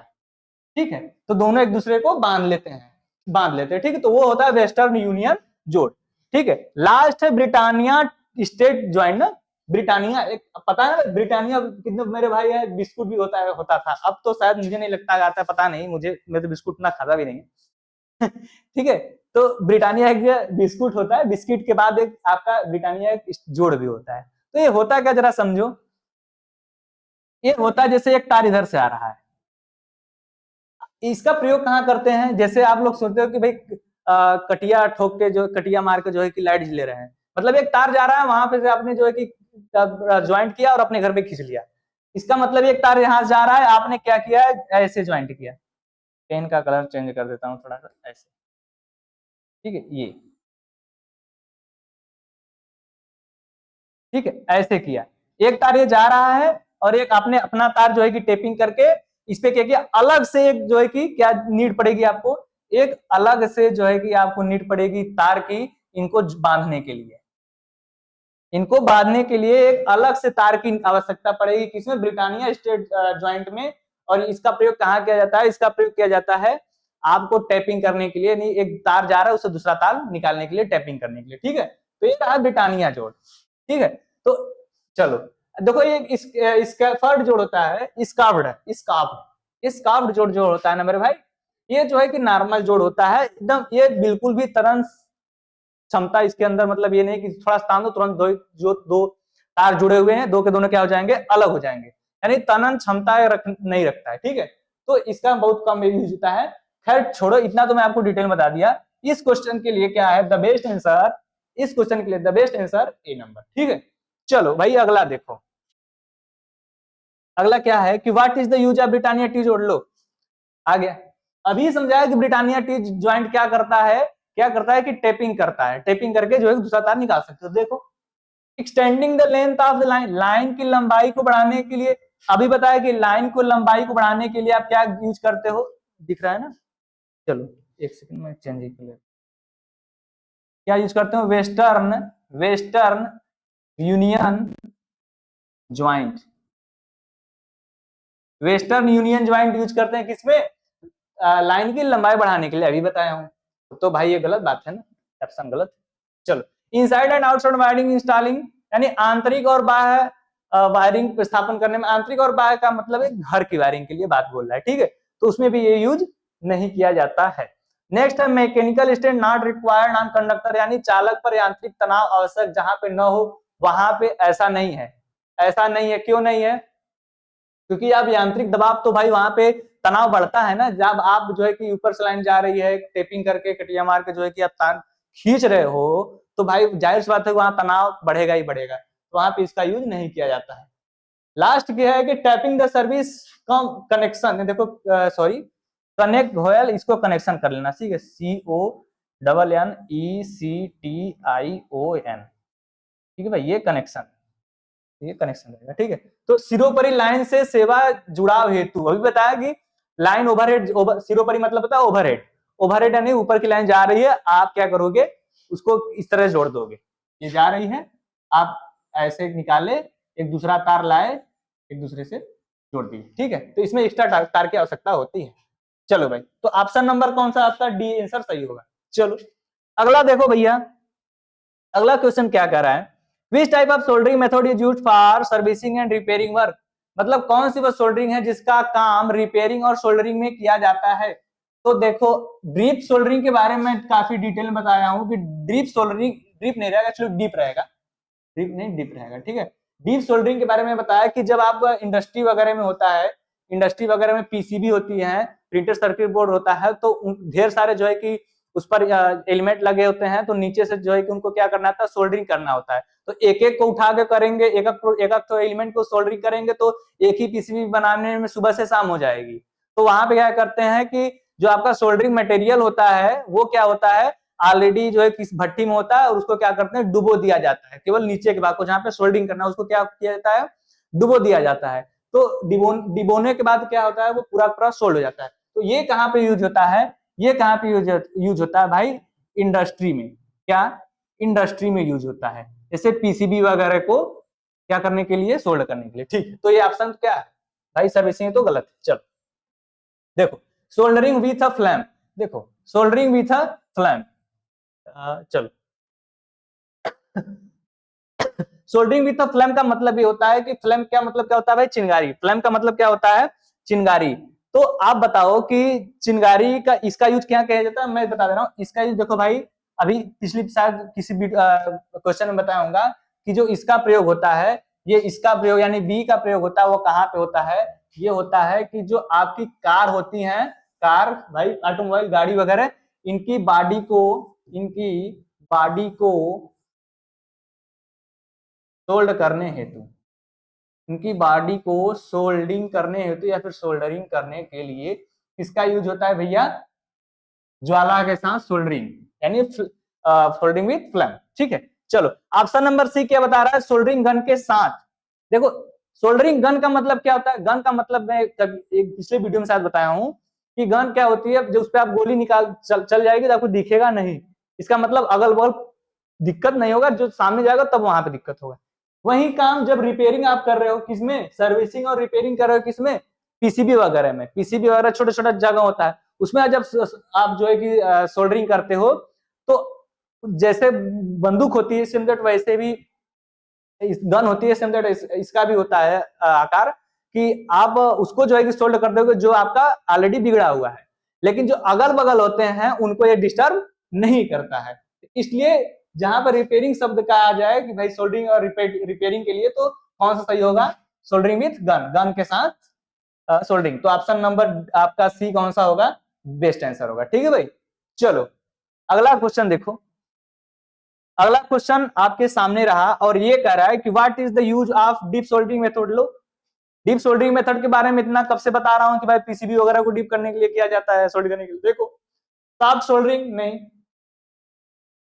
ठीक है, तो दोनों एक दूसरे को बांध लेते हैं, ठीक है, तो वो होता है वेस्टर्न यूनियन जोड़। ठीक है, लास्ट है ब्रिटानिया स्टेट ज्वाइंट ना, ब्रिटानिया, एक पता है ना ब्रिटानिया कितने मेरे भाई है, बिस्कुट भी होता था, अब तो शायद मुझे नहीं लगता आता, पता नहीं मुझे, मैं तो बिस्कुट ना खाता भी नहीं ठीक है, तो ब्रिटानिया एक बिस्कुट होता है, बिस्किट के बाद एक आपका ब्रिटानिया एक जोड़ भी होता है। तो ये होता क्या जरा समझो, ये होता है जैसे एक तार इधर से आ रहा है, इसका प्रयोग कहाँ करते हैं, जैसे आप लोग सोचते हो कि भाई कटिया ठोक के जो कटिया मार के जो है कि लाइट जले रहे हैं, मतलब एक तार जा रहा है वहां पे से आपने जो है कि ज्वाइंट किया और अपने घर पे खींच लिया, इसका मतलब एक तार यहाँ जा रहा है, आपने क्या किया है, ऐसे ज्वाइंट किया। पेन का कलर चेंज कर देता हूँ थोड़ा सा, ऐसे, ठीक है, ये ठीक है, ऐसे किया, एक तार ये जा रहा है और एक आपने अपना तार जो है कि टेपिंग करके इस पे क्या किया, अलग से एक जो है कि क्या नीड पड़ेगी आपको, एक अलग से जो है कि आपको नीड पड़ेगी तार की, इनको बांधने के लिए, इनको बांधने के लिए एक अलग से तार की आवश्यकता पड़ेगी, किसमें, ब्रिटानिया स्टेट ज्वाइंट में। और इसका प्रयोग कहाँ किया जाता है, इसका प्रयोग किया जाता है आपको टैपिंग करने के लिए, नहीं एक तार जा रहा है उससे दूसरा तार निकालने के लिए, टैपिंग करने के लिए। ठीक है, तो ये रहा ब्रिटानिया जोड़। ठीक है, तो चलो देखो, ये इसका फर्ड जोड़ होता है, स्कार्फ्ड जोड़ जो होता है ना मेरे भाई, ये जो है कि नॉर्मल जोड़ होता है एकदम, ये बिल्कुल भी तरंग क्षमता इसके अंदर, मतलब ये नहीं कि थोड़ा स्थान दो तुरंत जो दो तार जुड़े हुए हैं, दो के दोनों क्या हो जाएंगे, अलग हो जाएंगे, यानी तनन क्षमता नहीं रखता है। ठीक है, तो इसका बहुत कम यूज होता है। खैर छोड़ो, इतना तो मैं आपको डिटेल बता दिया। इस क्वेश्चन के लिए क्या है द बेस्ट आंसर, इस क्वेश्चन के लिए the best answer A number. ठीक है, चलो भाई अगला देखो, अगला क्या है कि what is the use of Britannia T जोड़ लो, आ गया। अभी समझाया कि ब्रिटानिया टी ज्वाइंट क्या करता है, कि टेपिंग करता है, टेपिंग करके जो है दूसरा तार निकाल सकते हो। देखो, extending the length of the line, line की लंबाई को बढ़ाने के लिए, अभी बताया कि लाइन को लंबाई को बढ़ाने के लिए आप क्या यूज करते हो, दिख रहा है ना, चलो एक सेकंड में चेंज कर ले, क्या यूज करते हो, western union joint, western union joint use करते हैं किसमें, लाइन की लंबाई बढ़ाने के लिए, अभी बताया हूं। तो भाई ये गलत बात है ना, ऑप्शन गलत। चलो, inside and outside wiring installing, यानी आंतरिक और बाह्य वायरिंग स्थापन करने में, आंतरिक और बाह्य का मतलब है घर की वायरिंग के लिए बात बोल रहा है। ठीक है, तो उसमें भी ये यूज नहीं किया जाता है। नेक्स्ट है mechanical state not required on conductor, यानी चालक पर यांत्रिक तनाव आवश्यक जहां पे न हो वहां पे ऐसा नहीं है, ऐसा नहीं है, क्यों नहीं है, क्योंकि अब यांत्रिक दबाव तो भाई वहां पे तनाव बढ़ता है ना, जब आप जो है कि ऊपर से लाइन जा रही है, टेपिंग करके कटिया मार के जो है कि आप तार खींच रहे हो, तो भाई जाहिर सी बात है वहां तनाव बढ़ेगा ही बढ़ेगा, तो वहां पे इसका यूज नहीं किया जाता है। लास्ट क्या है कि टैपिंग द सर्विस कनेक्शन, देखो सॉरी कनेक्ट होयल, इसको कनेक्शन कर लेना, ठीक है, CONNECTION, ठीक है भाई, ये कनेक्शन रहेगा, ठीक है। तो सिरोपरि लाइन से सेवा जुड़ाव हेतु अभी बताया कि लाइन ओवरहेड, सिरोपरि मतलब पता है ओवरहेड, ओवरहेड यानी ऊपर की लाइन जा रही है, आप क्या करोगे उसको इस तरह जोड़ दोगे, ये जा रही है, आप ऐसे निकाले, एक दूसरा तार लाए, एक दूसरे से जोड़ दिए, ठीक है। तो इसमें एक्स्ट्रा तार की आवश्यकता होती है। चलो भाई, तो ऑप्शन नंबर कौन सा आपका डी आंसर सही होगा। चलो अगला देखो भैया, अगला क्वेश्चन क्या कह रहा है, which type of soldering method is used for servicing and repairing work, मतलब कौन सी वो सोल्डरिंग है जिसका काम रिपेयरिंग और सोल्डरिंग में किया जाता है। तो देखो ड्रीप सोल्डरिंग के बारे में काफी डिटेल में बताया हूं कि ड्रीप सोल्डरिंग, ड्रीप नहीं रहेगा एक्चुअली डीप रहेगा, ड्रीप नहीं डीप रहेगा, ठीक है। डीप सोल्डरिंग के बारे में बताया कि जब आप इंडस्ट्री वगैरह में होता है, इंडस्ट्री वगैरह में पीसीबी होती है, प्रिंटेड सर्किट बोर्ड होता है, तो ढेर सारे जो है कि उस पर एलिमेंट लगे होते हैं, तो नीचे से जो है कि उनको क्या करना होता है, सोल्डरिंग करना होता है। तो एक एक को उठा के करेंगे, एक एक तो एलिमेंट को सोल्डरिंग करेंगे, तो एक ही पीसीबी बनाने में सुबह से शाम हो जाएगी। तो वहां पे क्या करते हैं कि जो आपका सोल्डरिंग मटेरियल होता है वो क्या होता है, ऑलरेडी जो है किस भट्टी में होता है, और उसको क्या करते हैं डुबो दिया जाता है, केवल नीचे के भाग को जहां पे सोल्डरिंग करना है उसको क्या किया जाता है, डुबो दिया जाता है। तो डिबोने के बाद क्या होता है, वो पूरा पूरा सोल्ड हो जाता है। तो ये कहाँ पे यूज होता है, ये कहाँ पे यूज होता है भाई, इंडस्ट्री में, क्या इंडस्ट्री में यूज होता है, जैसे पीसीबी वगैरह को क्या करने के लिए, सोल्ड करने के लिए, ठीक है। तो ये ऑप्शन क्या है भाई, सर्विसिंग तो गलत है। चलो देखो सोल्डरिंग विथ अ फ्लैम, देखो सोल्डरिंग विथ अ फ्लैम, चलो सोल्डरिंग विथ फ्लेम का मतलब ये होता है कि फ्लेम क्या मतलब क्या होता है भाई, चिंगारी, फ्लेम का मतलब क्या होता है, चिंगारी। तो आप बताओ कि चिंगारी का इसका यूज क्या किया जाता है, मैं बता दे रहा हूँ इसका यूज। देखो भाई अभी पिछली शायद किसी क्वेश्चन में बताया होगा कि जो इसका प्रयोग होता है, ये इसका प्रयोग यानी बी का प्रयोग होता है, वो कहाँ पे होता है, ये होता है कि जो आपकी कार होती है, कार भाई ऑटोमोबाइल गाड़ी वगैरह, इनकी बॉडी को, इनकी बॉडी को सोल्ड करने हेतु, इनकी बॉडी को सोल्डिंग करने हेतु या फिर सोल्डरिंग करने के लिए किसका यूज होता है भैया, ज्वाला के साथ सोल्डरिंग, यानी सोल्डरिंग विथ फ्लेम, ठीक है। चलो ऑप्शन नंबर सी क्या बता रहा है, सोल्डरिंग गन के साथ। देखो सोल्डरिंग गन का मतलब क्या होता है, गन का मतलब मैं एक पिछले वीडियो में शायद बताया हूं कि गन क्या होती है, जो उस पर आप गोली निकाल चल जाएगी तो आपको दिखेगा नहीं, इसका मतलब अगल बगल दिक्कत नहीं होगा, जो सामने जाएगा तब वहां पे दिक्कत होगा। वही काम जब रिपेयरिंग आप कर रहे हो किसमें, सर्विसिंग और रिपेयरिंग कर रहे हो किसमें, पीसीबी वगैरह में, पीसीबी वगैरह छोटा छोटा जगह होता है, उसमें जब आप जो है कि सोल्डरिंग करते हो, तो जैसे बंदूक होती है सेम दैट वैसे भी गन होती है, सेम दैट इसका भी होता है आकार, कि आप उसको जो है कि सोल्ड कर दोगे जो आपका ऑलरेडी बिगड़ा हुआ है, लेकिन जो अगल बगल होते हैं उनको ये डिस्टर्ब नहीं करता है। इसलिए जहां पर रिपेयरिंग शब्द का आ जाए कि भाई सोल्डरिंग और रिपेयरिंग के लिए, तो कौन सा सही होगा, सोल्डरिंग विथ गन, गन के साथ सोल्डरिंग। तो ऑप्शन नंबर आपका सी कौन सा होगा, बेस्ट आंसर होगा, ठीक है भाई। चलो अगला क्वेश्चन देखो, अगला क्वेश्चन आपके सामने रहा और ये कह रहा है कि what is the use of deep soldering method. Low deep soldering method के बारे में इतना कब से बता रहा हूं कि भाई पीसीबी वगैरह को डीप करने के लिए किया जाता है, सोल्ड करने के लिए। देखो सॉफ्ट सोल्डरिंग नहीं,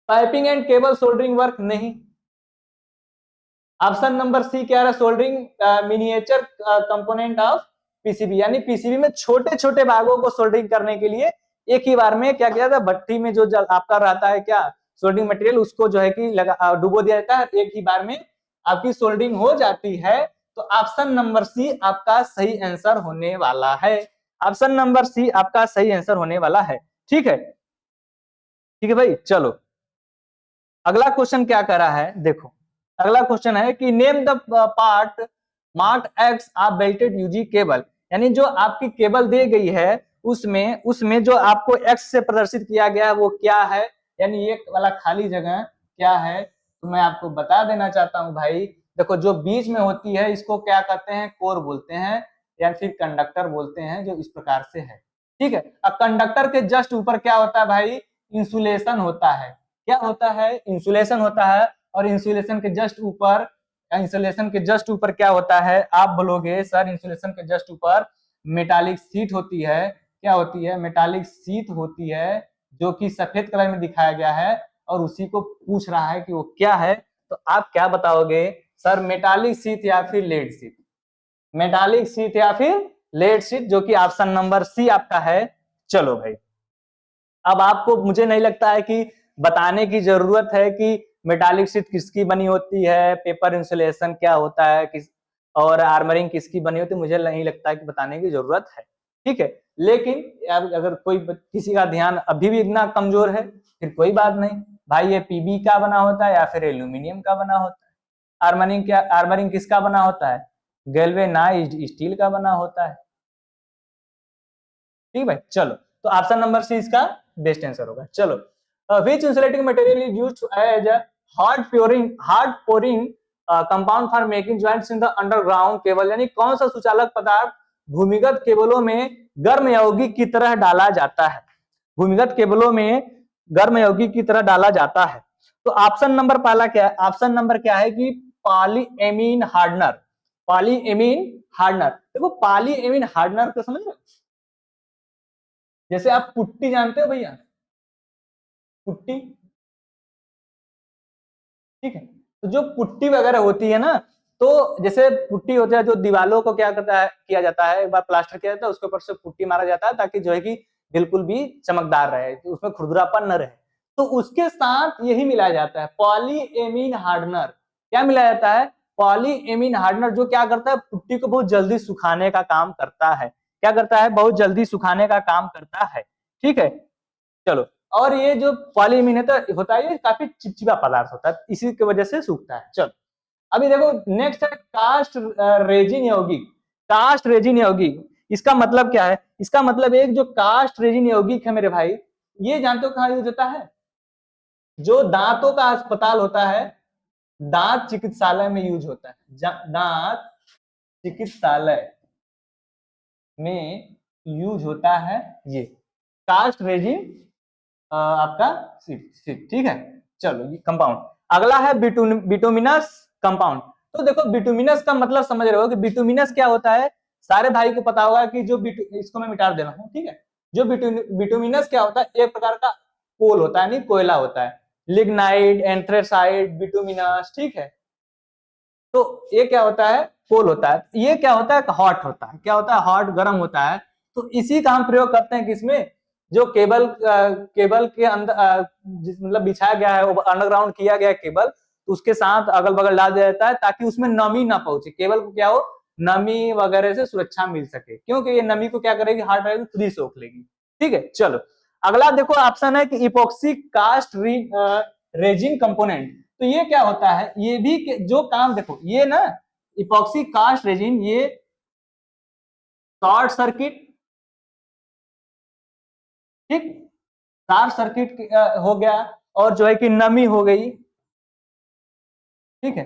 piping and cable soldering work नहीं, ऑप्शन नंबर सी क्या है, soldering miniature component of PCB, यानी पीसीबी में छोटे छोटे भागों को सोल्डरिंग करने के लिए एक ही बार में क्या किया जाता है, भट्टी में जो आपका रहता है क्या सोल्डरिंग मटेरियल, उसको जो है कि डुबो दिया जाता है, एक ही बार में आपकी सोल्डरिंग हो जाती है। तो ऑप्शन नंबर सी आपका सही आंसर होने वाला है, ऑप्शन नंबर सी आपका सही आंसर होने वाला है, ठीक है, ठीक है भाई। चलो अगला क्वेश्चन क्या कर रहा है, देखो अगला क्वेश्चन है कि name the part marked X of belted UG cable, यानी जो आपकी केबल दी गई है उसमें उसमें जो आपको एक्स से प्रदर्शित किया गया है वो क्या है, यानी ये वाला खाली जगह क्या है। तो मैं आपको बता देना चाहता हूं भाई, देखो जो बीच में होती है इसको क्या कहते हैं, कोर बोलते हैं या फिर कंडक्टर बोलते हैं, जो इस प्रकार से है, ठीक है। अब कंडक्टर के जस्ट ऊपर क्या होता है भाई, इंसुलेशन होता है, क्या होता है, इंसुलेशन होता है, और इंसुलेशन के जस्ट ऊपर इंसुलेशन के जस्ट ऊपर क्या होता है? आप बोलोगे सर इंसुलेशन के जस्ट ऊपर मेटालिक सीट होती है। क्या होती है? मेटालिक सीट होती है, जो कि सफेद कलर में दिखाया गया है, और उसी को पूछ रहा है कि वो क्या है। तो आप क्या बताओगे? सर मेटालिक सीट या फिर लेड सीट। मेटालिक सीट या फिर लेड सीट, जो कि ऑप्शन नंबर सी आपका है। चलो भाई, अब आपको, मुझे नहीं लगता है कि बताने की जरूरत है कि मेटालिक शीट किसकी बनी होती है, पेपर इंसुलेशन क्या होता है, किस और आर्मरिंग किसकी बनी होती है, मुझे नहीं लगता है कि बताने की जरूरत है। ठीक है, लेकिन अगर कोई किसी का ध्यान अभी भी इतना कमजोर है, फिर कोई बात नहीं भाई, ये पीबी का बना होता है या फिर एल्यूमिनियम का बना होता है। आर्मरिंग किसका बना होता है? गैल्वेनाइज्ड स्टील का बना होता है। ठीक भाई, चलो, तो ऑप्शन नंबर सी इसका बेस्ट आंसर होगा। चलो, which insulating material is used as a hard pouring compound for making joints in the underground cable, यानी कौन सा सुचालक पदार्थ भूमिगत केबलों में गर्म यौगिक की तरह डाला जाता है? भूमिगत केबलों में गर्म यौगिक की तरह डाला जाता है। तो ऑप्शन नंबर पहला क्या है? ऑप्शन नंबर क्या है कि पॉलीएमीन हार्डनर। पॉलीएमीन हार्डनर, देखो पॉलीएमीन हार्डनर को समझ रहे हो? जैसे आप पुट्टी जानते हो भैया, पुट्टी, ठीक है, तो जो पुट्टी वगैरह होती है ना, तो जैसे पुट्टी होता है जो दीवालों को क्या करता है, किया जाता है, एक बार प्लास्टर किया जाता है, उसके ऊपर से पुट्टी मारा जाता है ताकि जो है कि बिल्कुल भी चमकदार रहे, उसमें खुरदुरापन न रहे। तो उसके साथ यही मिलाया जाता है, पॉलीएमीन हार्डनर। क्या मिलाया जाता है? पॉलीएमीन हार्डनर, जो क्या करता है, पुट्टी को बहुत जल्दी सुखाने का काम करता है। क्या करता है? बहुत जल्दी सुखाने का काम करता है। ठीक है, चलो, और ये जो पॉलीमीन होता है, ये काफी चिपचिपा पदार्थ होता है, इसी की वजह से सूखता है। चलो, अभी देखो नेक्स्ट है कास्ट रेजिन यौगिक। कास्ट रेजिन यौगिक, इसका मतलब क्या है? इसका मतलब एक जो कास्ट रेजिन यौगिक है मेरे भाई, ये जानते हो कहाँ यूज होता है? जो दांतों का अस्पताल होता है, दांत चिकित्सालय में यूज होता है। दांत चिकित्सालय में यूज होता है ये कास्ट रेजिन आपका सीट। ठीक है, चलो, ये कंपाउंड। अगला है बिटुमिनस कंपाउंड। तो देखो बिटुमिनस का मतलब समझ रहे हो कि बिटुमिनस क्या होता है? सारे भाई को पता होगा कि जो इसको मैं मिटा दे रहा हूँ, ठीक है, जो बिटुमिनस क्या होता है? एक प्रकार का कोल होता है, नहीं कोयला होता है, लिग्नाइट, एंथ्रेसाइट, बिटुमिनस। ठीक है, तो ये क्या होता है? कोल होता है। ये क्या होता है? हॉट होता है। क्या होता है? हॉट, गर्म होता है। तो इसी का हम प्रयोग करते हैं किसमें? जो केबल के अंदर मतलब बिछाया गया है, अंडरग्राउंड किया गया केबल, तो उसके साथ अगल बगल डाल दिया जाता है ताकि उसमें नमी ना पहुंचे, केबल को क्या हो, नमी वगैरह से सुरक्षा मिल सके, क्योंकि ये नमी को क्या करेगी, हार्ड ड्राइव खुद ही सोख लेगी। ठीक है, चलो, अगला देखो ऑप्शन है कि इपोक्सी कास्ट रेजिन कंपोनेंट। तो ये क्या होता है? ये भी जो काम, देखो ये ना, इपोक्सी कास्ट रेजिन, ये शॉर्ट सर्किट, ठीक, शॉर्ट सर्किट हो गया, और जो है कि नमी हो गई। ठीक है,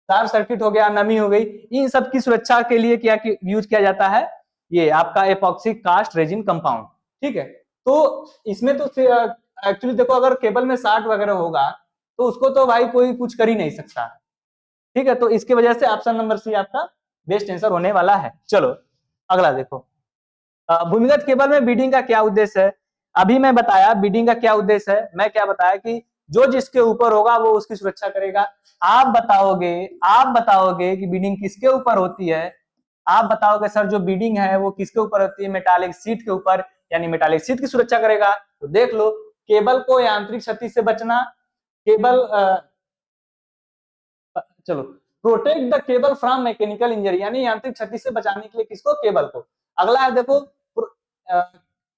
शॉर्ट सर्किट हो गया, नमी हो गई, इन सब की सुरक्षा के लिए क्या यूज किया जाता है? ये आपका एपॉक्सी कास्ट रेजिन कंपाउंड। ठीक है, तो इसमें तो एक्चुअली देखो, अगर केबल में शॉर्ट वगैरह होगा तो उसको तो भाई कोई कुछ कर ही नहीं सकता। ठीक है, तो इसकी वजह से ऑप्शन नंबर सी आपका बेस्ट आंसर होने वाला है। चलो, अगला देखो, भूमिगत केबल में बीडिंग का क्या उद्देश्य है? अभी मैं बताया बीडिंग का क्या उद्देश्य है। मैं क्या बताया कि जो जिसके ऊपर होगा वो उसकी सुरक्षा करेगा। आप बताओगे कि बीडिंग किसके ऊपर होती है? आप बताओगे सर जो बीडिंग है वो किसके ऊपर होती है? मेटालिक सीट के ऊपर, यानी मेटालिक सीट की सुरक्षा करेगा। तो देख लो, केबल को यांत्रिक क्षति से बचना, केबल चलो, protect the cable from mechanical injury, यानी यांत्रिक क्षति से बचाने के लिए किसको? केबल को। अगला है देखो,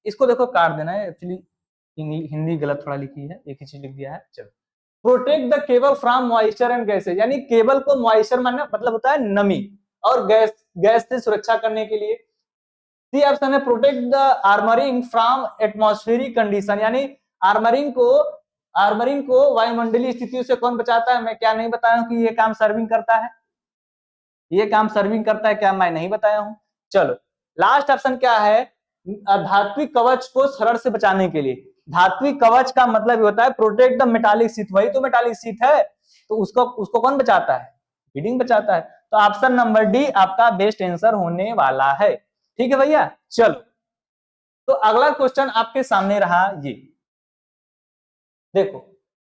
इसको देखो काट देना है, एक्चुअली हिंदी गलत थोड़ा लिखी है, एक ही चीज लिख दिया है। चलो, protect the cable from moisture and gases, यानी केबल को मॉइस्चर मानना मतलब होता है नमी, और गैस से सुरक्षा करने के लिए। सी ऑप्शन है protect the armouring from atmospheric condition, यानी आर्मरिंग को वायुमंडलीय स्थितियों से कौन बचाता है? मैं क्या नहीं बताया हूं कि ये काम सर्विंग करता है? ये काम सर्विंग करता है क्या? मैं नहीं बताया हूं। चलो, लास्ट ऑप्शन क्या है? धात्विक कवच को सरड़ से बचाने के लिए। धात्विक कवच का मतलब होता है प्रोटेक्ट द मेटालिक शीथ, वही तो मेटालिक शीथ है, तो उसको कौन बचाता है? हीटिंग बचाता है। तो ऑप्शन नंबर डी आपका बेस्ट आंसर होने वाला है। ठीक है भैया, चलो तो अगला क्वेश्चन आपके सामने रहा ये देखो,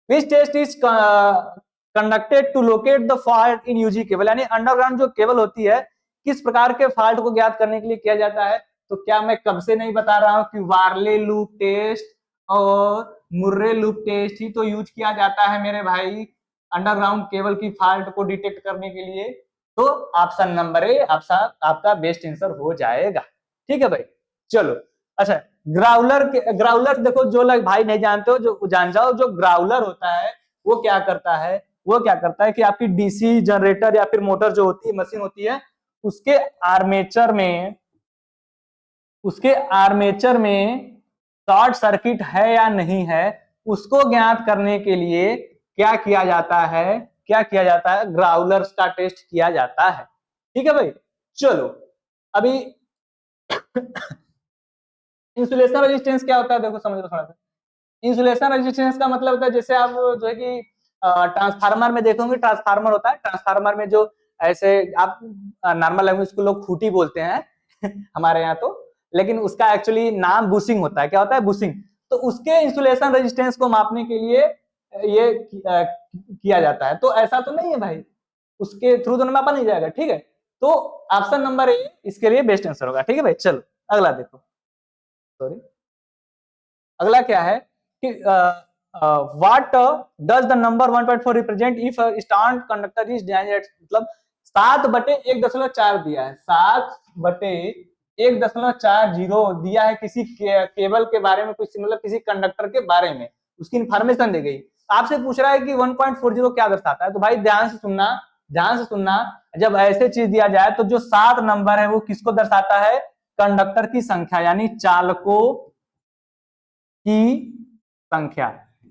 which test is conducted to locate the fault in UG cable, यानी अंडरग्राउंड जो केबल होती है किस प्रकार के फॉल्ट को ज्ञात करने के लिए किया जाता है। तो क्या मैं कब से नहीं बता रहा हूं कि वार्ले लूप टेस्ट और मुर्रे लूप टेस्ट ही तो यूज किया जाता है मेरे भाई अंडरग्राउंड केबल की फॉल्ट को डिटेक्ट करने के लिए। तो ऑप्शन नंबर ए आपका बेस्ट आंसर हो जाएगा। ठीक है भाई, चलो अच्छा ग्राउलर देखो, जो लोग भाई नहीं जानते हो जो जान जाओ, जो ग्राउलर होता है वो क्या करता है, वो क्या करता है कि आपकी डीसी जनरेटर या फिर मोटर जो होती है, मशीन होती है, उसके आर्मेचर में शॉर्ट सर्किट है या नहीं है, उसको ज्ञात करने के लिए क्या किया जाता है, ग्राउलर्स का टेस्ट किया जाता है। ठीक है भाई, चलो अभी इंसुलेशन रेजिस्टेंस क्या होता है, देखो समझ लो थोड़ा सा। इंसुलेशन रेजिस्टेंस का मतलब होता है, जैसे आप जो है कि ट्रांसफार्मर में देखोगे, ट्रांसफार्मर होता है, ट्रांसफार्मर में जो ऐसे आप नॉर्मल लैंग्वेज को लोग खूंटी बोलते हैं हमारे यहाँ तो, लेकिन उसका एक्चुअली नाम बुशिंग होता है। क्या होता है? बुशिंग। तो उसके इंसुलेशन रेजिस्टेंस को मापने के लिए ये किया जाता है। तो ऐसा तो नहीं है भाई, उसके थ्रू तो मापा नहीं जाएगा। ठीक है, तो ऑप्शन नंबर ए इसके लिए बेस्ट आंसर होगा। ठीक है भाई, चलो अगला देखो, सॉरी अगला क्या है कि what does the number 1.4 represent if stand conductor is damaged, मतलब 7/1.4 दिया है, 7/1.40 दिया है किसी केबल के बारे में, कुछ मतलब किसी कंडक्टर के बारे में उसकी इंफॉर्मेशन दी गई। आपसे पूछ रहा है कि 1.40 क्या दर्शाता है। तो भाई ध्यान से सुनना, जब ऐसे चीज दिया जाए तो जो 7 नंबर है वो किसको दर्शाता है? कंडक्टर की संख्या, यानी चालकों की संख्या।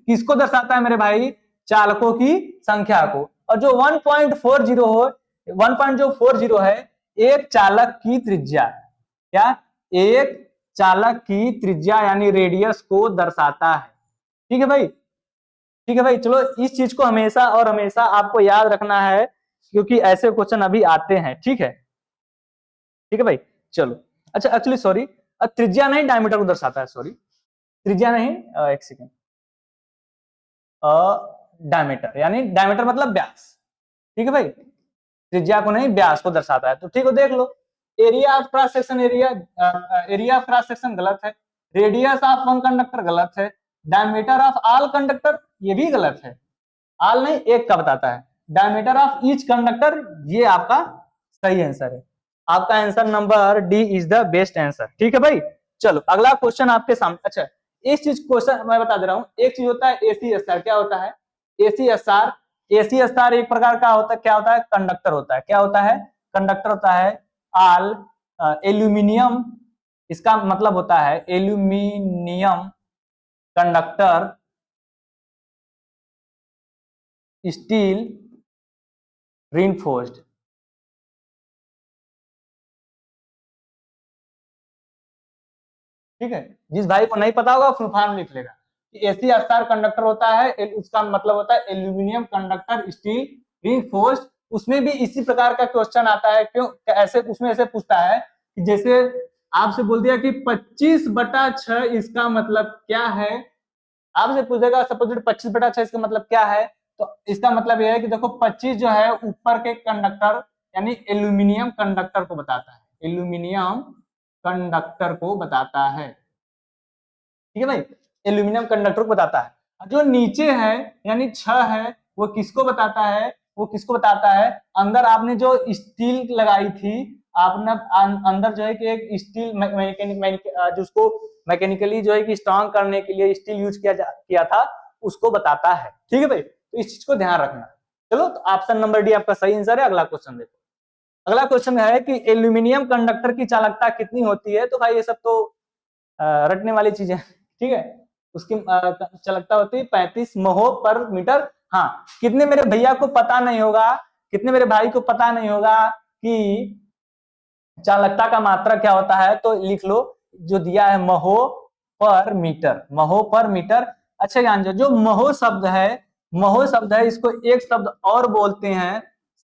किसको दर्शाता है मेरे भाई? चालकों की संख्या को। और जो 1.40 है एक चालक की त्रिज्या, क्या? एक चालक की त्रिज्या यानी रेडियस को दर्शाता है। ठीक है भाई, ठीक है भाई, चलो इस चीज को हमेशा और हमेशा आपको याद रखना है क्योंकि ऐसे क्वेश्चन अभी आते हैं। ठीक है, ठीक है भाई, चलो अच्छा एक्चुअली सॉरी, त्रिज्या नहीं डायमीटर को दर्शाता है, सॉरी त्रिज्या नहीं, एक सेकेंड, डायमीटर, यानी डायमीटर मतलब व्यास। ठीक है भाई, त्रिज्या को नहीं व्यास को दर्शाता है। तो ठीक है, देख लो, area of cross section, area of cross section गलत है, रेडियस ऑफ वन कंडक्टर गलत है, डायमीटर ऑफ ऑल कंडक्टर ये भी गलत है, ऑल नहीं एक का बताता है, डायमीटर ऑफ ईच कंडक्टर ये आपका सही आंसर है। आपका answer number D is the best answer. ठीक है भाई, चलो अगला क्वेश्चन आपके सामने। अच्छा इस चीज क्वेश्चन मैं बता दे रहा हूं, एक चीज होता है ACSR, क्या होता है ACSR? ACSR एक प्रकार का होता है, क्या होता है? कंडक्टर होता है। क्या होता है? कंडक्टर होता है। ऑल एल्यूमिनियम, इसका मतलब होता है एल्यूमिनियम कंडक्टर स्टील रीइंफोर्स्ड। ठीक है, जिस भाई को नहीं पता होगा फुल फॉर्म लिख लेगा कि ACSR कंडक्टर होता है, उसका मतलब होता है एल्यूमिनियम कंडक्टर स्टील रीइंफोर्स्ड। उसमें भी इसी प्रकार का क्वेश्चन आता है, क्यों ऐसे उसमें ऐसे पूछता है कि जैसे आपसे बोल दिया कि 25/6 इसका मतलब क्या है, आपसे पूछेगा सपोज 25/6 इसका मतलब क्या है, तो इसका मतलब यह है कि देखो 25 जो है ऊपर के कंडक्टर यानी एल्यूमिनियम कंडक्टर को बताता है, एल्यूमिनियम कंडक्टर को बताता है। ठीक है भाई, एल्यूमिनियम कंडक्टर को बताता है। जो नीचे है यानी 6 है वो किसको बताता है? वो किसको बताता है? अंदर आपने जो स्टील लगाई थी, आपने अंदर जो है कि एक स्टील जिसको मैकेनिकली जो है कि स्ट्रॉन्ग करने के लिए स्टील यूज किया था, उसको बताता है। ठीक है भाई, तो इस चीज को ध्यान रखना। चलो तो ऑप्शन नंबर डी आपका सही आंसर है। अगला क्वेश्चन देखो, अगला क्वेश्चन है कि एल्यूमिनियम कंडक्टर की चालकता कितनी होती है। तो भाई ये सब तो रटने वाली चीजें, ठीक है। उसकी चालकता होती है 35 महो पर मीटर। हाँ, कितने मेरे भैया को पता नहीं होगा, कितने मेरे भाई को पता नहीं होगा कि चालकता का मात्रा क्या होता है, तो लिख लो जो दिया है महो पर मीटर, महो पर मीटर। अच्छा जान जो महो शब्द है, महो शब्द है, इसको एक शब्द और बोलते हैं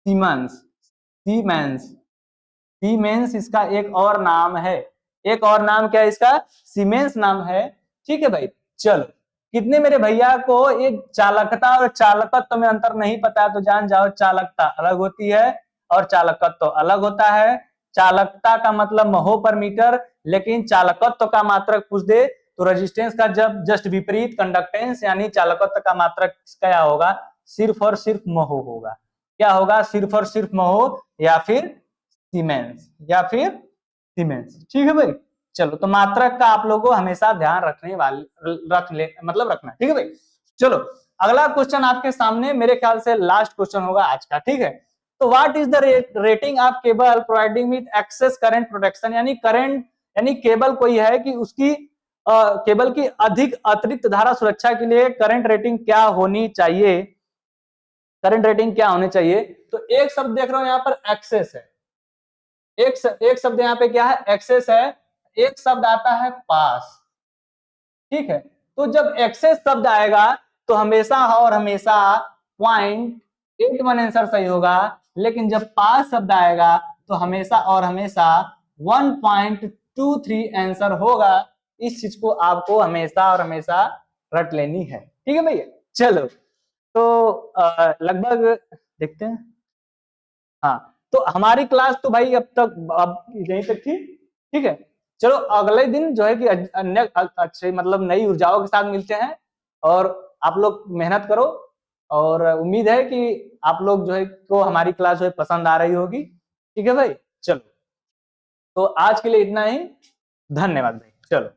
सीमेंस, सीमेंस, सीमेंस इसका एक और नाम है। एक और नाम क्या है इसका? सीमेंस नाम है। ठीक है भाई, चलो कितने मेरे भैया को एक चालकता और चालकत्व में अंतर नहीं पता है तो जान जाओ, चालकता अलग होती है और चालकत्व अलग होता है। चालकता का मतलब महो पर मीटर, लेकिन चालकत्व का मात्रक पूछ दे तो रेजिस्टेंस का जब जस्ट विपरीत कंडक्टेंस यानी चालकत्व का मात्रक क्या होगा? सिर्फ और सिर्फ महो होगा। क्या होगा? सिर्फ और सिर्फ महो या फिर सीमेंस, या फिर सीमेंस। ठीक है भाई, चलो तो मात्रक का आप लोगों को हमेशा ध्यान रखना। ठीक है भाई, चलो अगला क्वेश्चन आपके सामने मेरे ख्याल से लास्ट क्वेश्चन होगा आज का। ठीक है, तो what is the rating of cable providing with excess current protection, यानी करंट यानी केबल कोई है कि उसकी केबल की अधिक अतिरिक्त धारा सुरक्षा के लिए करंट रेटिंग क्या होनी चाहिए? करंट रेटिंग क्या होनी चाहिए? तो एक शब्द देख रहे हो यहाँ पर एक्सेस है, एक शब्द यहाँ पे क्या है? एक्सेस है। एक शब्द आता है पास। ठीक है, तो जब एक्सेस शब्द आएगा तो हमेशा और हमेशा 0.81 आंसर सही होगा, लेकिन जब पास शब्द आएगा तो हमेशा और हमेशा 1.23 आंसर होगा। इस चीज को आपको हमेशा और हमेशा रट लेनी है। ठीक है भैया, चलो तो लगभग देखते हैं। हाँ, तो हमारी क्लास तो भाई अब यहीं तक थी। ठीक है, चलो अगले दिन जो है कि अन्य अच्छे मतलब नई ऊर्जाओं के साथ मिलते हैं, और आप लोग मेहनत करो, और उम्मीद है कि आप लोग जो है को हमारी क्लास जो है पसंद आ रही होगी। ठीक है भाई, चलो तो आज के लिए इतना ही। धन्यवाद भाई, चलो।